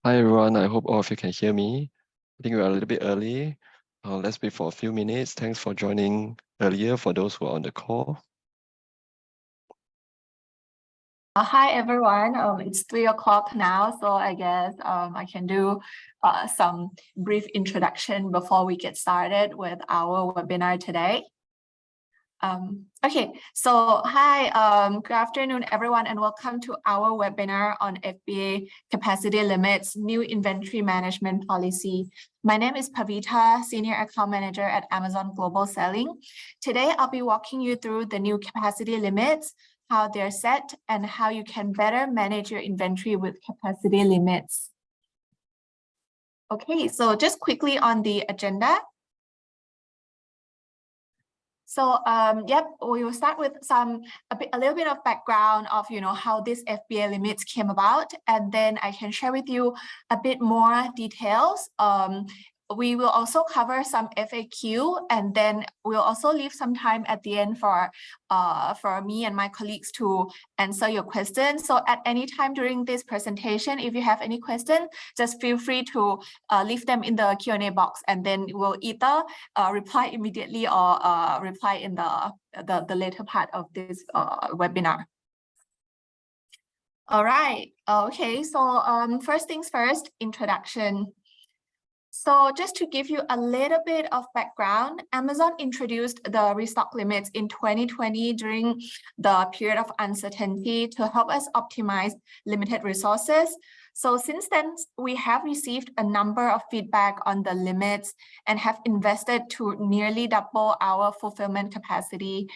Hi everyone, I hope all of you can hear me. I think we are a little bit early. Let's wait for a few minutes. Thanks for joining earlier for those who are on the call. Hi everyone, it's 3 o'clock now, so I guess I can do some brief introduction before we get started with our webinar today. Okay, so hi, good afternoon everyone, and welcome to our webinar on FBA Capacity Limits, New Inventory Management Policy. My name is Pavita, Senior Account Manager at Amazon Global Selling. Today, I'll be walking you through the new capacity limits, how they're set, and how you can better manage your inventory with capacity limits. Okay, so just quickly on the agenda. So yep, we will start with a little bit of background of how this FBA limits came about, and then I can share with you a bit more details. We will also cover some FAQ, and then we'll also leave some time at the end for me and my colleagues to answer your questions. So at any time during this presentation, if you have any questions, just feel free to leave them in the Q&A box, and then we'll either reply immediately or reply in the later part of this webinar. All right, okay, so first things first, introduction. So just to give you a little bit of background, Amazon introduced the restock limits in 2020 during the period of uncertainty to help us optimize limited resources. So since then, we have received a number of feedback on the limits and have invested to nearly double our fulfillment capacity.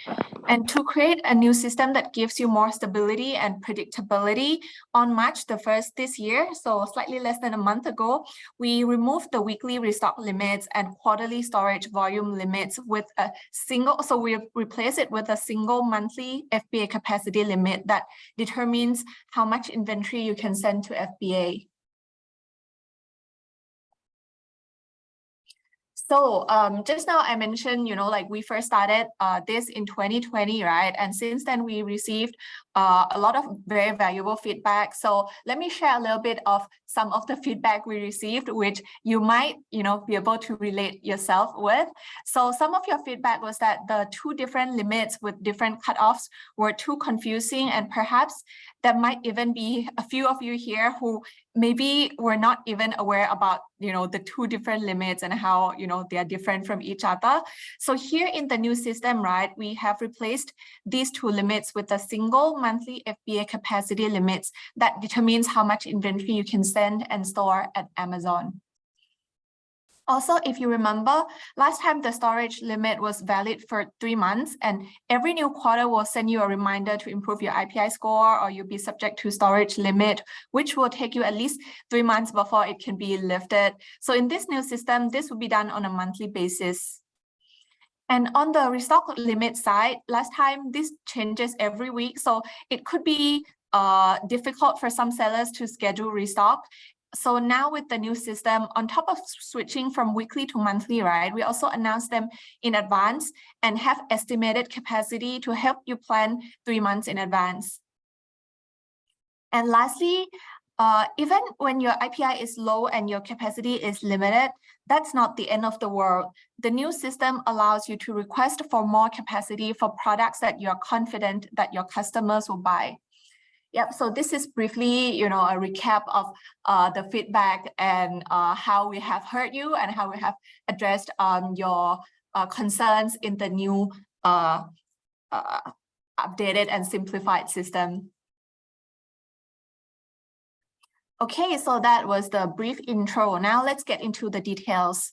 And to create a new system that gives you more stability and predictability, on March the 1st this year, so slightly less than a month ago, we removed the weekly restock limits and quarterly storage volume limits with a single, so we replace it with a single monthly FBA capacity limit that determines how much inventory you can send to FBA. So just now I mentioned, like we first started this in 2020, right? And since then we received a lot of very valuable feedback. So let me share a little bit of some of the feedback we received, which you might, be able to relate yourself with. So some of your feedback was that the two different limits with different cutoffs were too confusing, and perhaps there might even be a few of you here who maybe were not even aware about, the two different limits and how, they are different from each other. So here in the new system, right, we have replaced these two limits with a single monthly FBA capacity limits that determines how much inventory you can send and store at Amazon. Also, if you remember, last time the storage limit was valid for 3 months, and every new quarter will send you a reminder to improve your IPI score, or you'll be subject to storage limit, which will take you at least 3 months before it can be lifted. So in this new system, this will be done on a monthly basis. And on the restock limit side, last time this changes every week, so it could be difficult for some sellers to schedule restock. So now with the new system, on top of switching from weekly to monthly, right, we also announce them in advance and have estimated capacity to help you plan 3 months in advance. And lastly, even when your IPI is low and your capacity is limited, that's not the end of the world. The new system allows you to request for more capacity for products that you're confident that your customers will buy. Yep, so this is briefly, a recap of the feedback and how we have heard you and how we have addressed your concerns in the new updated and simplified system. Okay, so that was the brief intro. Now let's get into the details.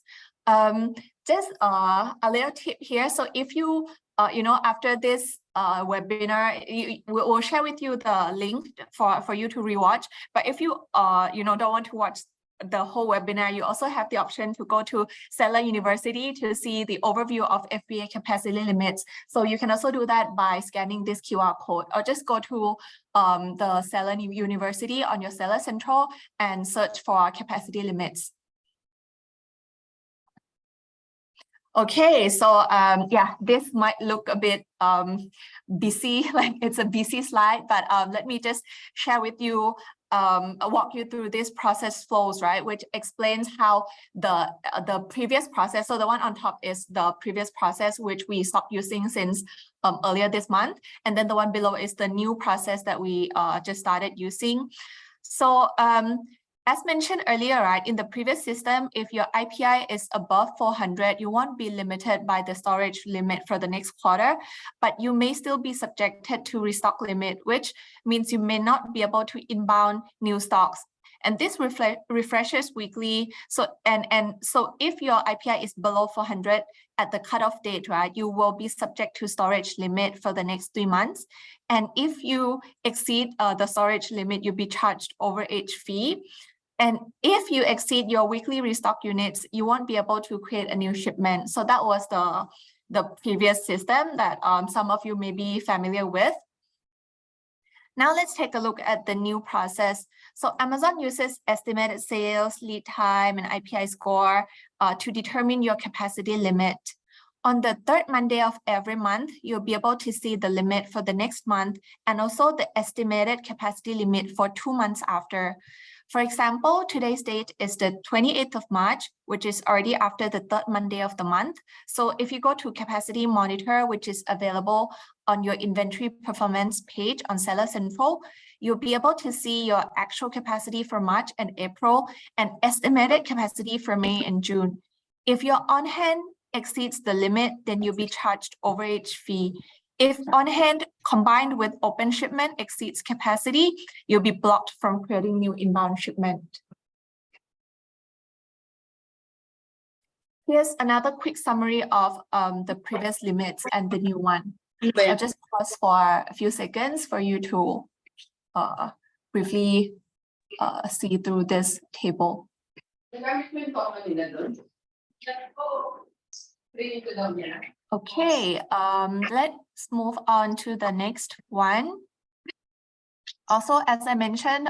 Just a little tip here. So if you, after this webinar, we'll share with you the link for you to rewatch. But if you, don't want to watch the whole webinar, you also have the option to go to Seller University to see the overview of FBA capacity limits. So you can also do that by scanning this QR code, or just go to the Seller University on your Seller Central and search for capacity limits. Okay, so yeah, this might look a bit busy, like it's a busy slide, but let me just share with you walk you through this process flows, right? Which explains how the previous process, so the one on top is the previous process, which we stopped using since earlier this month. And then the one below is the new process that we just started using. So as mentioned earlier, right, in the previous system, if your IPI is above 400, you won't be limited by the storage limit for the next quarter, but you may still be subjected to restock limit, which means you may not be able to inbound new stocks. And this refreshes weekly. So so if your IPI is below 400 at the cutoff date, right, you will be subject to storage limit for the next 3 months. And if you exceed the storage limit, you'll be charged overage fee. And if you exceed your weekly restock units, you won't be able to create a new shipment. So that was the previous system that some of you may be familiar with. Now let's take a look at the new process. So Amazon uses estimated sales, lead time, and IPI score to determine your capacity limit. On the third Monday of every month, you'll be able to see the limit for the next month and also the estimated capacity limit for 2 months after. For example, today's date is the 28th of March, which is already after the third Monday of the month. So if you go to Capacity Monitor, which is available on your inventory performance page on Seller Central, you'll be able to see your actual capacity for March and April and estimated capacity for May and June. If your on-hand exceeds the limit, then you'll be charged overage fee. If on-hand combined with open shipment exceeds capacity, you'll be blocked from creating new inbound shipment. Here's another quick summary of the previous limits and the new one. I'll just pause for a few seconds for you to briefly see through this table. Okay, let's move on to the next one. Also, as I mentioned,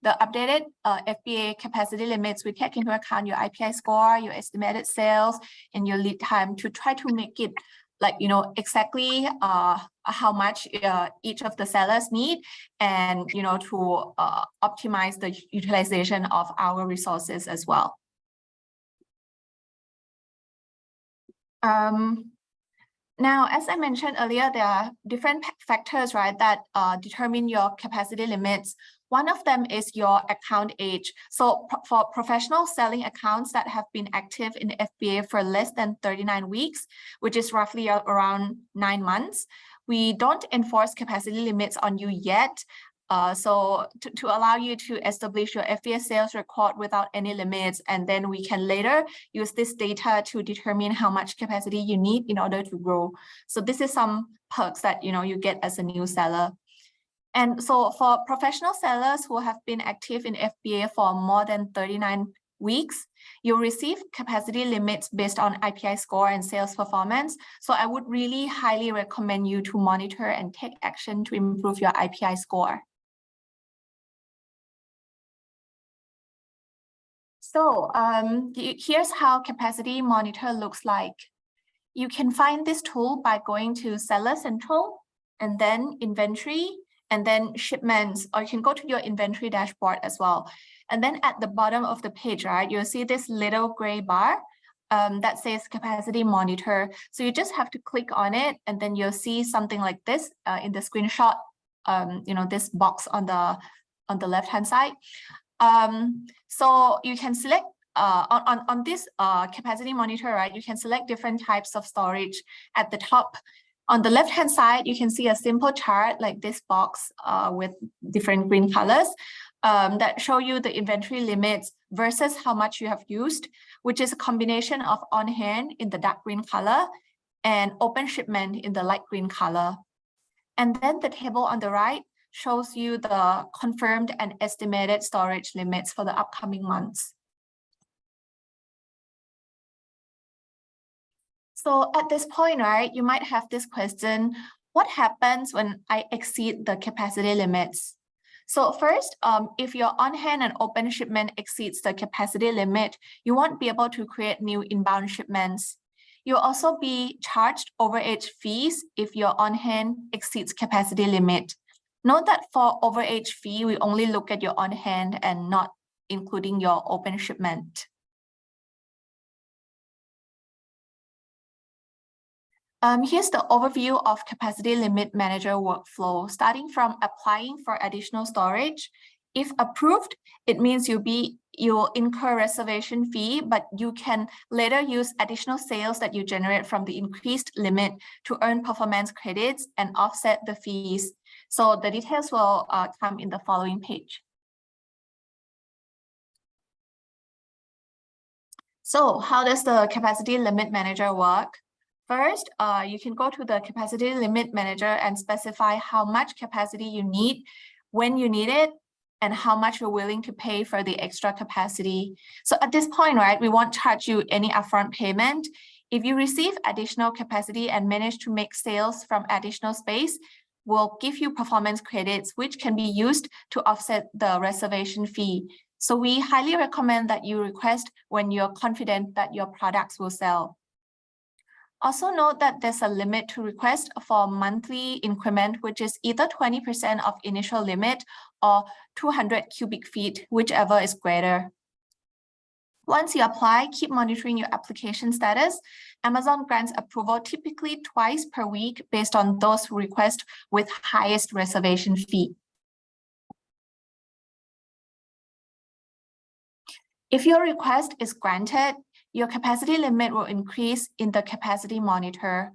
the updated FBA capacity limits, we take into account your IPI score, your estimated sales, and your lead time to try to make it like, you know, exactly how much each of the sellers need and, you know, to optimize the utilization of our resources as well. Now, as I mentioned earlier, there are different factors, right, that determine your capacity limits. One of them is your account age. So for professional selling accounts that have been active in FBA for less than 39 weeks, which is roughly around 9 months, we don't enforce capacity limits on you yet. So to allow you to establish your FBA sales record without any limits, and then we can later use this data to determine how much capacity you need in order to grow. So this is some perks that, you know, you get as a new seller. And so for professional sellers who have been active in FBA for more than 39 weeks, you'll receive capacity limits based on IPI score and sales performance. So I would really highly recommend you to monitor and take action to improve your IPI score. So here's how Capacity Monitor looks like. You can find this tool by going to Seller Central and then Inventory and then Shipments, or you can go to your inventory dashboard as well. And then at the bottom of the page, right, you'll see this little gray bar that says Capacity Monitor. So you just have to click on it and then you'll see something like this in the screenshot, you know, this box on the left-hand side. So you can select on this capacity monitor, right? You can select different types of storage. At the top, on the left-hand side, you can see a simple chart like this box with different green colors that show you the inventory limits versus how much you have used, which is a combination of on-hand in the dark green color and open shipment in the light green color. And then the table on the right shows you the confirmed and estimated storage limits for the upcoming months. So at this point, right, you might have this question, what happens when I exceed the capacity limits? So first, if your on-hand and open shipment exceeds the capacity limit, you won't be able to create new inbound shipments. You'll also be charged overage fees if your on-hand exceeds capacity limit. Note that for overage fee, we only look at your on hand and not including your open shipment. Here's the overview of Capacity Limit Manager workflow, starting from applying for additional storage. If approved, it means you'll incur reservation fee, but you can later use additional sales that you generate from the increased limit to earn performance credits and offset the fees. So the details will come in the following page. So how does the Capacity Limit Manager work? First, you can go to the Capacity Limit Manager and specify how much capacity you need, when you need it, and how much you're willing to pay for the extra capacity. So at this point, right, we won't charge you any upfront payment. If you receive additional capacity and manage to make sales from additional space, we'll give you performance credits, which can be used to offset the reservation fee. So we highly recommend that you request when you're confident that your products will sell. Also note that there's a limit to request for monthly increment, which is either 20% of initial limit or 200 cubic feet, whichever is greater. Once you apply, keep monitoring your application status. Amazon grants approval typically twice per week based on those who request with highest reservation fee. If your request is granted, your capacity limit will increase in the capacity monitor.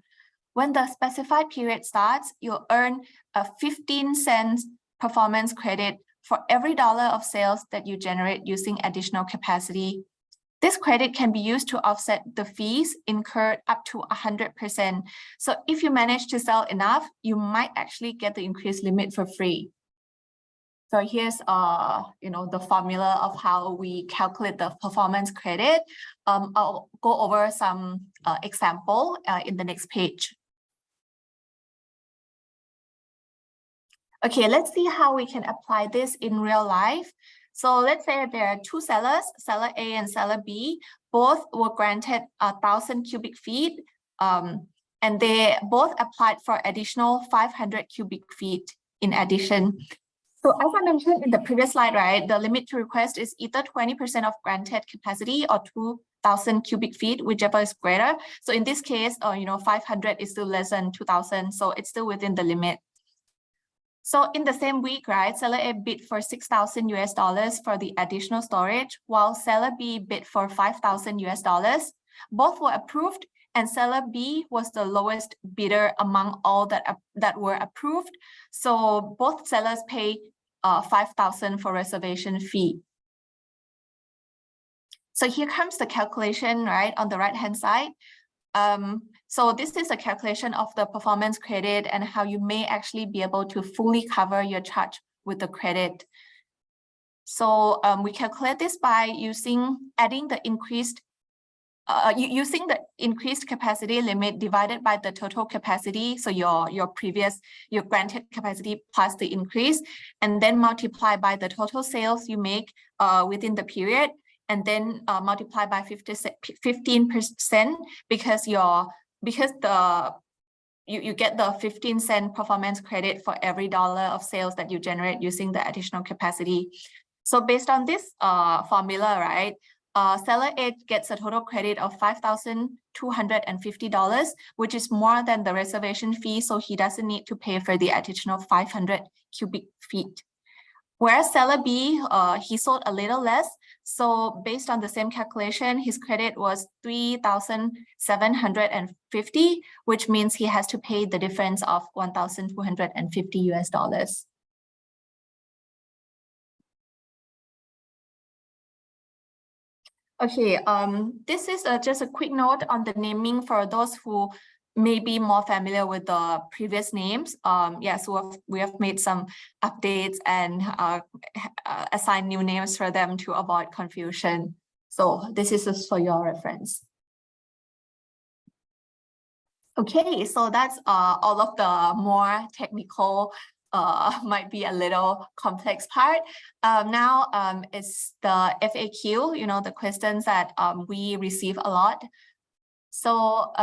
When the specified period starts, you'll earn a 15-cent performance credit for every dollar of sales that you generate using additional capacity. This credit can be used to offset the fees incurred up to 100%. So if you manage to sell enough, you might actually get the increased limit for free. So here's the formula of how we calculate the performance credit. I'll go over some example in the next page. Okay, let's see how we can apply this in real life. So let's say there are two sellers, seller A and seller B. Both were granted 1,000 cubic feet, and they both applied for additional 500 cubic feet in addition. So as I mentioned in the previous slide, right, the limit to request is either 20% of granted capacity or 2,000 cubic feet, whichever is greater. So in this case, 500 is still less than 2,000, so it's still within the limit. So in the same week, right, seller A bid for $6,000 for the additional storage, while seller B bid for $5,000. Both were approved, and seller B was the lowest bidder among all that were approved. So both sellers pay $5,000 for reservation fee. So here comes the calculation, right, on the right-hand side. So this is a calculation of the performance credit and how you may actually be able to fully cover your charge with the credit. So we calculate this by adding the increased using the increased capacity limit divided by the total capacity, so your granted capacity plus the increase, and then multiply by the total sales you make within the period, and then multiply by 15% because you get the 15-cent performance credit for every dollar of sales that you generate using the additional capacity. So based on this formula, right, seller A gets a total credit of $5,250, which is more than the reservation fee, so he doesn't need to pay for the additional 500 cubic feet. Whereas seller B, he sold a little less, so based on the same calculation, his credit was $3,750, which means he has to pay the difference of $1,250. Okay, this is just a quick note on the naming for those who may be more familiar with the previous names. Yes, we have made some updates and assigned new names for them to avoid confusion. So this is just for your reference. Okay, so that's all of the more technical, might be a little complex part. Now it's the FAQ, the questions that we receive a lot. So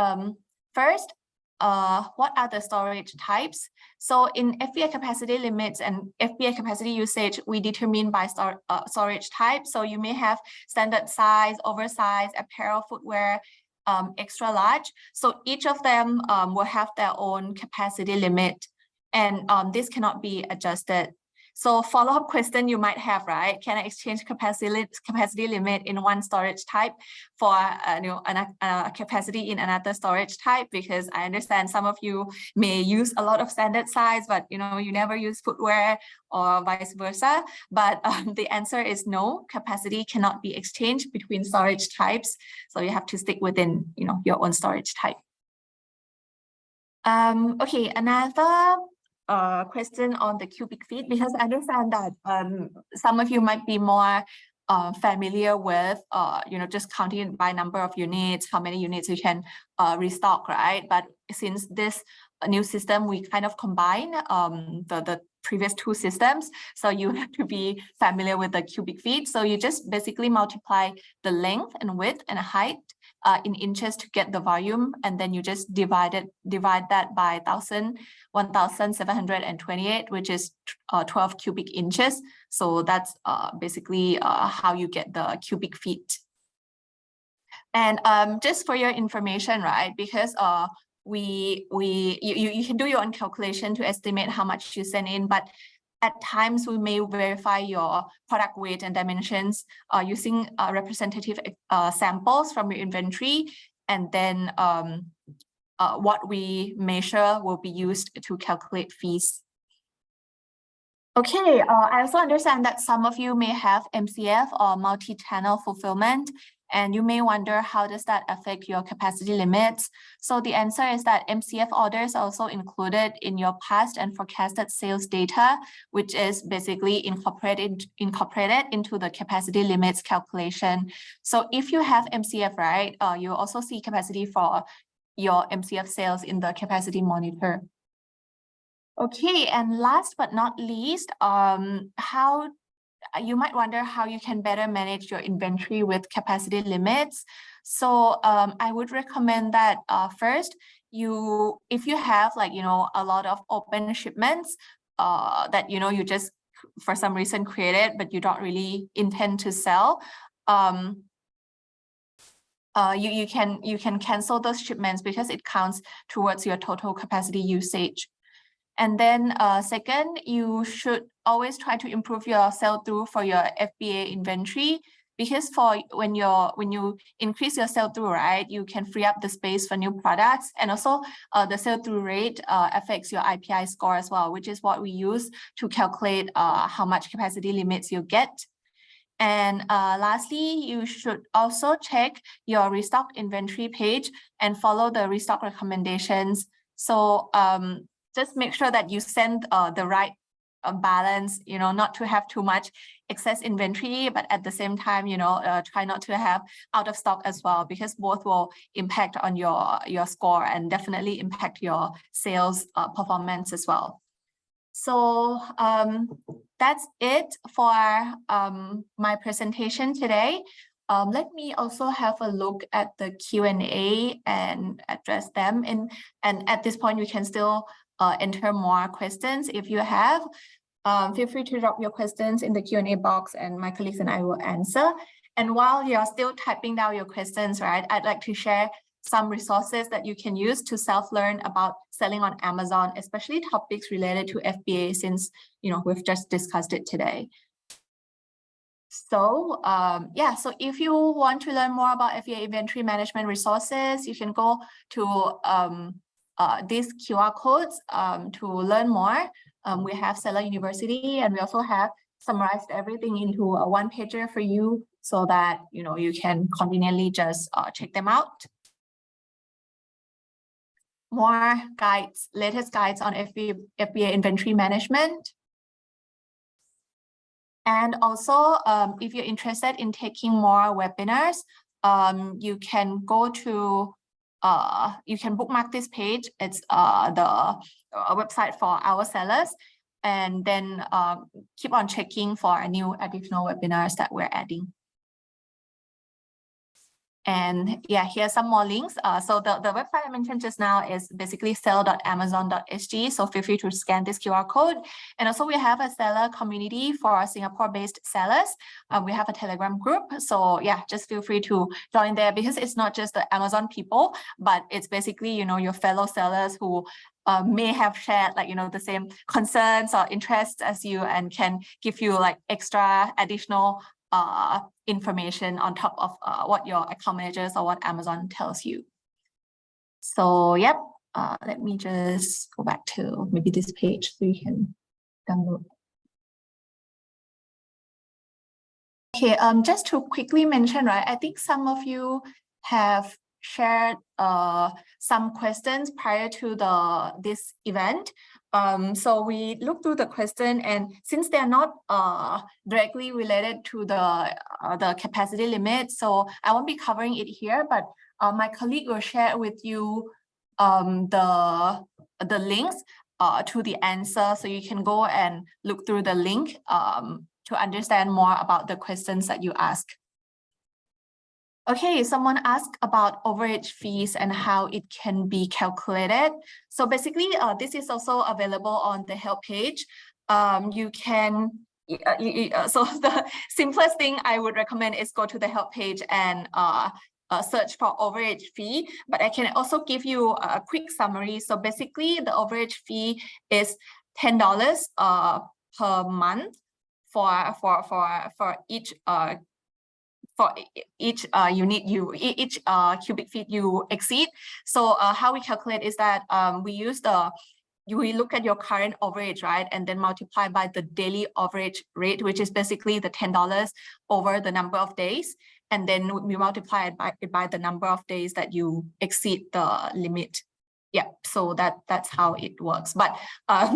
first, what are the storage types? So in FBA capacity limits and FBA capacity usage, we determine by storage type. So you may have standard size, oversized, apparel, footwear, extra large. So each of them will have their own capacity limit, and this cannot be adjusted. So follow-up question you might have, right? Can I exchange capacity limit in one storage type for a capacity in another storage type? Because I understand some of you may use a lot of standard size, but you never use footwear or vice versa. But the answer is no, capacity cannot be exchanged between storage types. So you have to stick within your own storage type. Okay, another question on the cubic feet, because I understand that some of you might be more familiar with just counting it by number of units, how many units you can restock, right? But since this new system, we kind of combine the previous two systems, so you have to be familiar with the cubic feet. So you just basically multiply the length and width and height in inches to get the volume, and then you just divide that by 1,728, which is 12 cubic inches. So that's basically how you get the cubic feet. And just for your information, right? Because you can do your own calculation to estimate how much you send in, but at times we may verify your product weight and dimensions using representative samples from your inventory, and then what we measure will be used to calculate fees. Okay, I also understand that some of you may have MCF or multi-channel fulfillment, and you may wonder how does that affect your capacity limits. So the answer is that MCF orders are also included in your past and forecasted sales data, which is basically incorporated into the capacity limits calculation. So if you have MCF, right, you also see capacity for your MCF sales in the capacity monitor. Okay, and last but not least, how you might wonder how you can better manage your inventory with capacity limits. So I would recommend that first, if you have a lot of open shipments that you just for some reason created but you don't really intend to sell, you can cancel those shipments because it counts towards your total capacity usage. And then second, you should always try to improve your sell-through for your FBA inventory, because when you increase your sell-through, right, you can free up the space for new products, and also the sell-through rate affects your IPI score as well, which is what we use to calculate how much capacity limits you get. And lastly, you should also check your restock inventory page and follow the restock recommendations. So just make sure that you send the right balance, not to have too much excess inventory, but at the same time, try not to have out of stock as well, because both will impact on your score and definitely impact your sales performance as well. So that's it for my presentation today. Let me also have a look at the Q&A and address them. And at this point, you can still enter more questions if you have. Feel free to drop your questions in the Q&A box, and my colleagues and I will answer. And while you're still typing down your questions, right, I'd like to share some resources that you can use to self-learn about selling on Amazon, especially topics related to FBA, since we've just discussed it today. So yeah, so if you want to learn more about FBA inventory management resources, you can go to these QR codes to learn more. We have Seller University, and we also have summarized everything into a one-pager for you, so that you can conveniently just check them out. More guides, latest guides on FBA inventory management. And also, if you're interested in taking more webinars, you can go to, you can bookmark this page. It's the website for our sellers, and then keep on checking for new additional webinars that we're adding. And yeah, here's some more links. So the website I mentioned just now is basically sell.amazon.sg. So feel free to scan this QR code. And also we have a seller community for Singapore-based sellers. We have a Telegram group. So yeah, just feel free to join there, because it's not just the Amazon people, but it's basically, you know, your fellow sellers who may have shared like, you know, the same concerns or interests as you, and can give you like extra additional information on top of what your account managers or what Amazon tells you. So yep, let me just go back to maybe this page so you can download. Okay, just to quickly mention, right, I think some of you have shared some questions prior to this event. So we looked through the question, and since they're not directly related to the capacity limit, so I won't be covering it here, but my colleague will share with you the links to the answer, so you can go and look through the link to understand more about the questions that you ask. Okay, someone asked about overage fees and how it can be calculated. So basically, this is also available on the help page. You can, so the simplest thing I would recommend is go to the help page and search for overage fee, but I can also give you a quick summary. So basically, the overage fee is $10 per month for each unit each cubic feet you exceed. So how we calculate is that we look at your current overage, right, and then multiply by the daily overage rate, which is basically the $10 over the number of days, and then we multiply it by the number of days that you exceed the limit. Yeah, so that's how it works. But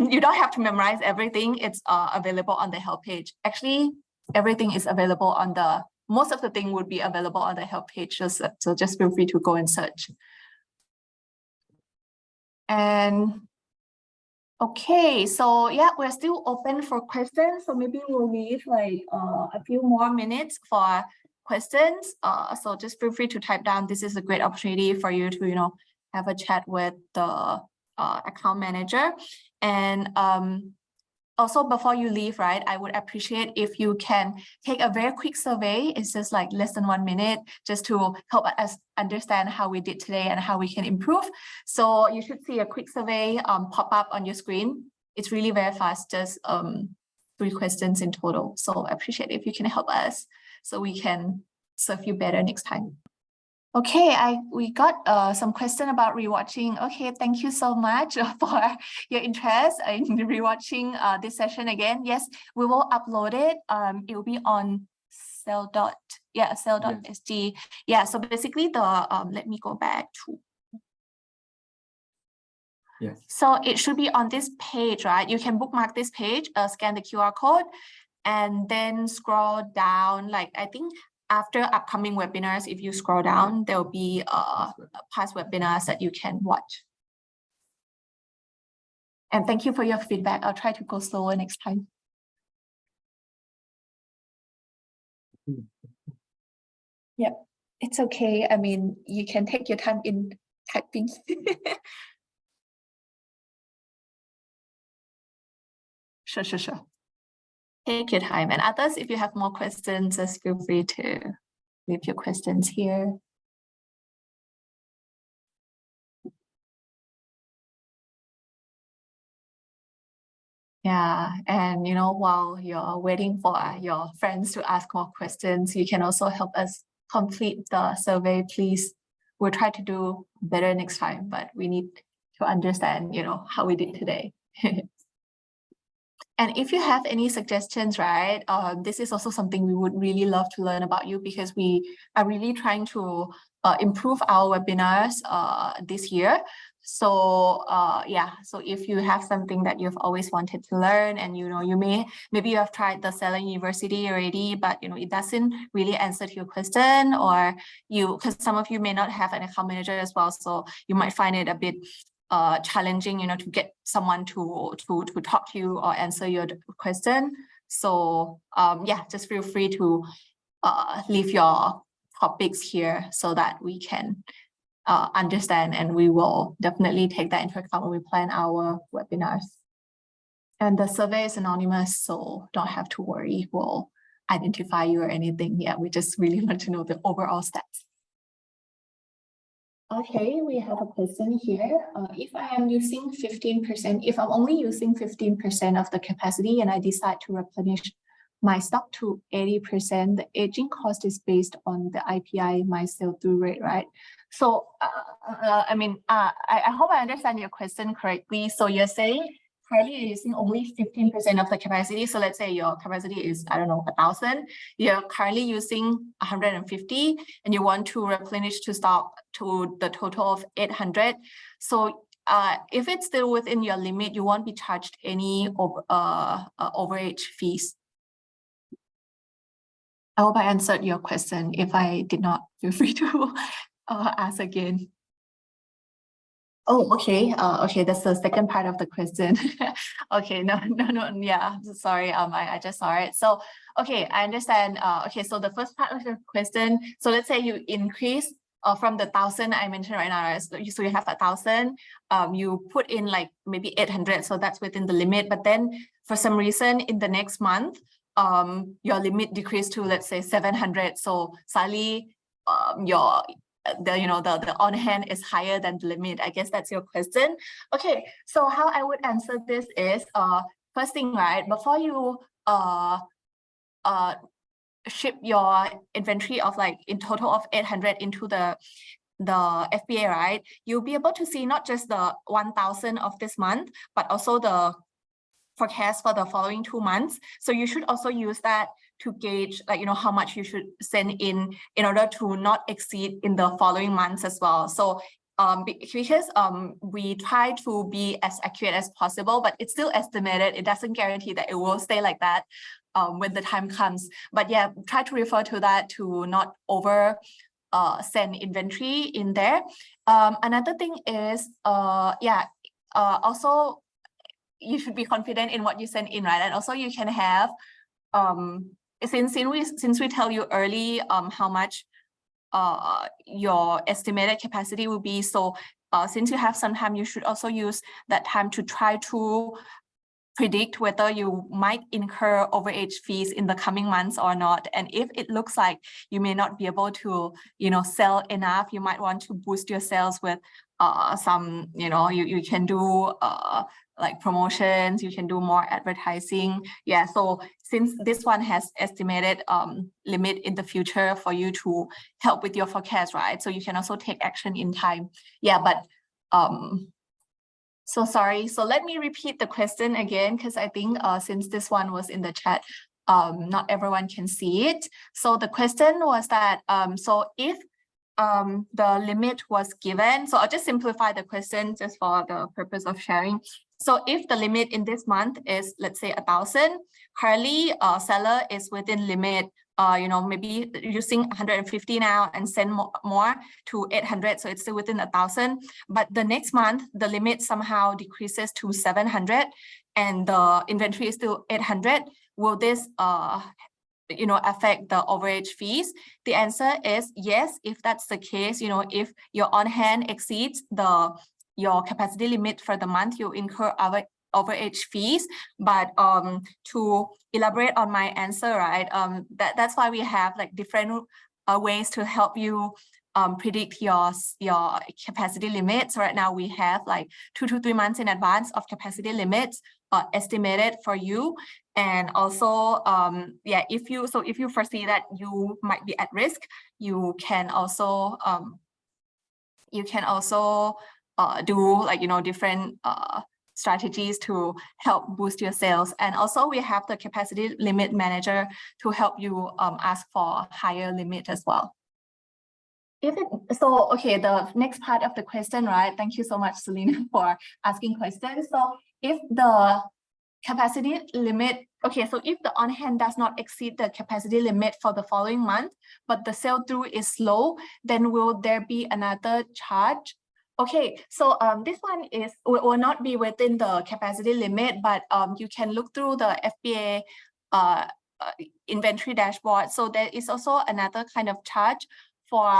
you don't have to memorize everything. It's available on the help page. Actually, everything is available on most of the thing would be available on the help page. So just feel free to go and search. And okay, so yeah, we're still open for questions. So maybe we'll leave like a few more minutes for questions. So just feel free to type down. This is a great opportunity for you to, you know, have a chat with the account manager. And also, before you leave, right, I would appreciate if you can take a very quick survey. It's just like less than 1 minute, just to help us understand how we did today and how we can improve. So you should see a quick survey pop up on your screen. It's really very fast, just 3 questions in total. So I appreciate if you can help us so we can serve you better next time. Okay, we got some question about rewatching. Okay, thank you so much for your interest in rewatching this session again. Yes, we will upload it. It will be on sell.sg. Yeah, so basically let me go back to. Yes. So it should be on this page, right? You can bookmark this page, scan the QR code, and then scroll down. Like I think after upcoming webinars, if you scroll down, there will be past webinars that you can watch. And thank you for your feedback. I'll try to go slower next time. Yep, it's okay. I mean, you can take your time in typing. Sure. Take your time. And others, if you have more questions, just feel free to leave your questions here. Yeah, and you know, while you're waiting for your friends to ask more questions, you can also help us complete the survey, please. We'll try to do better next time, but we need to understand, you know, how we did today. And if you have any suggestions, right, this is also something we would really love to learn about you, because we are really trying to improve our webinars this year. So yeah, so if you have something that you've always wanted to learn, and you know, maybe you have tried the Seller University already, but you know, it doesn't really answer to your question, or because some of you may not have an account manager as well, so you might find it a bit challenging, you know, to get someone to talk to you or answer your question. So yeah, just feel free to leave your topics here so that we can understand, and we will definitely take that into account when we plan our webinars. And the survey is anonymous, so don't have to worry, we'll identify you or anything. Yeah, we just really want to know the overall stats. Okay, we have a question here. If I am using 15%, if I'm only using 15% of the capacity and I decide to replenish my stock to 80%, the aging cost is based on the IPI, my sell-through rate, right? So, I hope I understand your question correctly. So you're saying currently you're using only 15% of the capacity. So let's say your capacity is, I don't know, 1,000. You're currently using 150 and you want to replenish to stock to the total of 800. So if it's still within your limit, you won't be charged any overage fees. I hope I answered your question. If I did not, feel free to ask again. Oh, okay. Okay, that's the second part of the question. Okay, no, yeah, sorry. I just saw it. So, okay, I understand. Okay, so the first part of the question. So let's say you increase from the 1,000 I mentioned right now. So you have 1,000. You put in like maybe 800. So that's within the limit. But then for some reason in the next month, your limit decreased to, let's say, 700. So suddenly, the on hand is higher than the limit. I guess that's your question. Okay, so how I would answer this is first thing, right, before you ship your inventory of like in total of 800 into the FBA, right, you'll be able to see not just the 1,000 of this month, but also the forecast for the following 2 months. So you should also use that to gauge, like, how much you should send in order to not exceed in the following months as well. So because we try to be as accurate as possible, but it's still estimated. It doesn't guarantee that it will stay like that when the time comes. But yeah, try to refer to that to not over send inventory in there. Another thing is, also you should be confident in what you send in, right? And also you can have, since we tell you early how much your estimated capacity will be, so since you have some time, you should also use that time to try to predict whether you might incur overage fees in the coming months or not. And if it looks like you may not be able to, sell enough, you might want to boost your sales with some, you can do like promotions, you can do more advertising. Yeah, so since this one has estimated limit in the future for you to help with your forecast, right? So you can also take action in time. Yeah, but so sorry. So let me repeat the question again, because I think since this one was in the chat, not everyone can see it. So the question was that, so if the limit was given, so I'll just simplify the question just for the purpose of sharing. So if the limit in this month is, let's say, 1,000, currently seller is within limit, maybe using 150 now and send more to 800, so it's still within 1,000. But the next month, the limit somehow decreases to 700 and the inventory is still 800. Will this affect the overage fees? The answer is yes. If that's the case, if your on hand exceeds your capacity limit for the month, you incur overage fees. But to elaborate on my answer, right, that's why we have like different ways to help you predict your capacity limits. So right now we have like 2 to 3 months in advance of capacity limits estimated for you. And also, if you foresee that you might be at risk, you can also do like different strategies to help boost your sales. And also we have the capacity limit manager to help you ask for higher limit as well. Okay, the next part of the question, right? Thank you so much, Selena, for asking questions. So if the capacity limit, okay, so if the on hand does not exceed the capacity limit for the following month, but the sell through is low, then will there be another charge? Okay, so this one will not be within the capacity limit, but you can look through the FBA inventory dashboard. So there is also another kind of charge for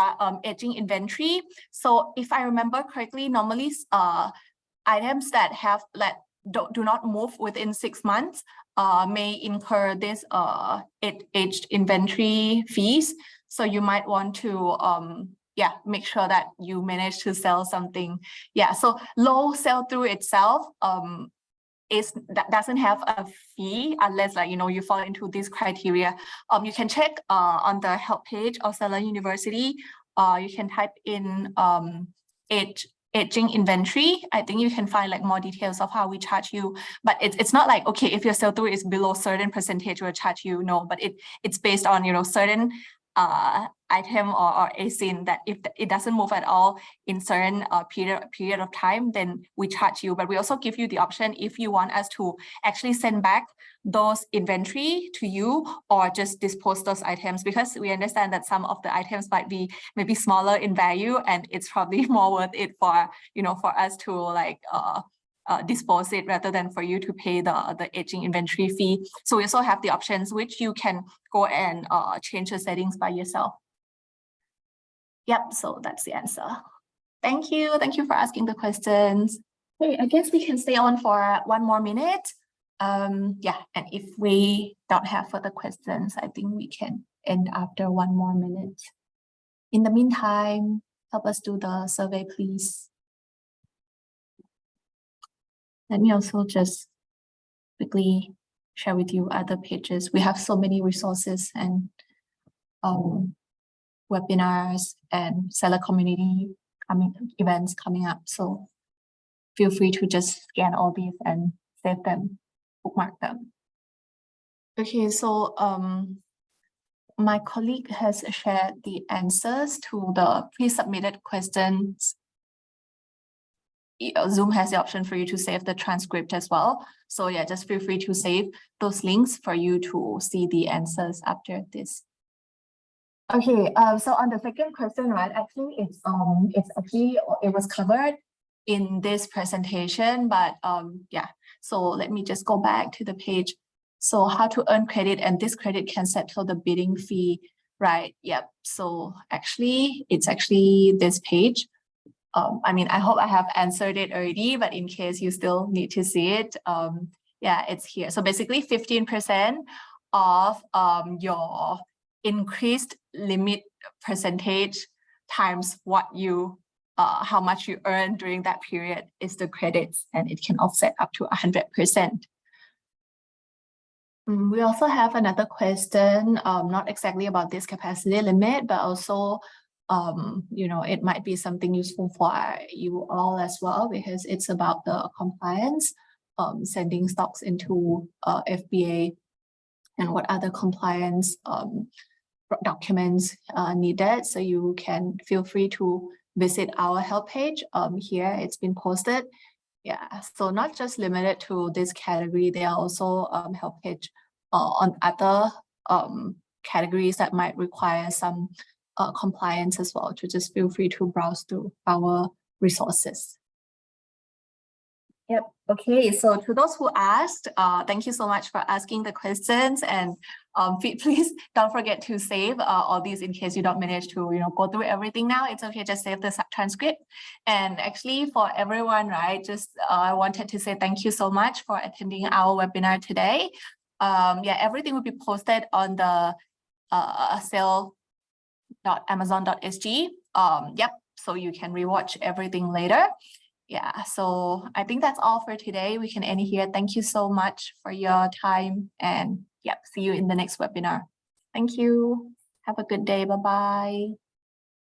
aging inventory. So if I remember correctly, normally items that have do not move within 6 months may incur this aged inventory fees. So you might want to make sure that you manage to sell something. Yeah, so low sell through itself that doesn't have a fee unless you fall into these criteria. You can check on the help page of Seller University. You can type in aging inventory. I think you can find more details of how we charge you, but it's not like, okay, if your sell through is below certain percentage, we'll charge you. No, but it's based on certain item or ASIN that if it doesn't move at all in certain period of time, then we charge you. But we also give you the option if you want us to actually send back those inventory to you or just dispose those items, because we understand that some of the items might be maybe smaller in value, and it's probably more worth it for for us to dispose it rather than for you to pay the aging inventory fee. So we also have the options which you can go and change the settings by yourself. Yep, so that's the answer. Thank you for asking the questions. Okay, I guess we can stay on for 1 more minute. Yeah, and if we don't have further questions, I think we can end after 1 more minute. In the meantime, help us do the survey, please. Let me also just quickly share with you other pages. We have so many resources and webinars and seller community events coming up. So feel free to just scan all these and save them, bookmark them. Okay, so my colleague has shared the answers to the pre-submitted questions. Zoom has the option for you to save the transcript as well. So yeah, just feel free to save those links for you to see the answers after this. Okay, so on the second question, right, actually it was covered in this presentation, but yeah, so let me just go back to the page. So how to earn credit, and this credit can settle the bidding fee, right? Yep, so it's actually this page. I mean, I hope I have answered it already, but in case you still need to see it, yeah, it's here. So basically 15% of your increased limit percentage times what you how much you earn during that period is the credits, and it can offset up to 100%. We also have another question, not exactly about this capacity limit, but also it might be something useful for you all as well, because it's about the compliance, sending stocks into FBA, and what other compliance documents needed. So you can feel free to visit our help page. Here it's been posted. Yeah, so not just limited to this category, there are also help page on other categories that might require some compliance as well. To just feel free to browse through our resources. Yep. Okay. So to those who asked, thank you so much for asking the questions, and please don't forget to save all these in case you don't manage to go through everything now. It's okay. Just save the transcript. And actually, for everyone, right? Just I wanted to say thank you so much for attending our webinar today. Yeah, everything will be posted on the sale.amazon.sg. Yep. So you can rewatch everything later. Yeah, so I think that's all for today. We can end here. Thank you so much for your time, and yep, see you in the next webinar. Thank you. Have a good day. Bye-bye.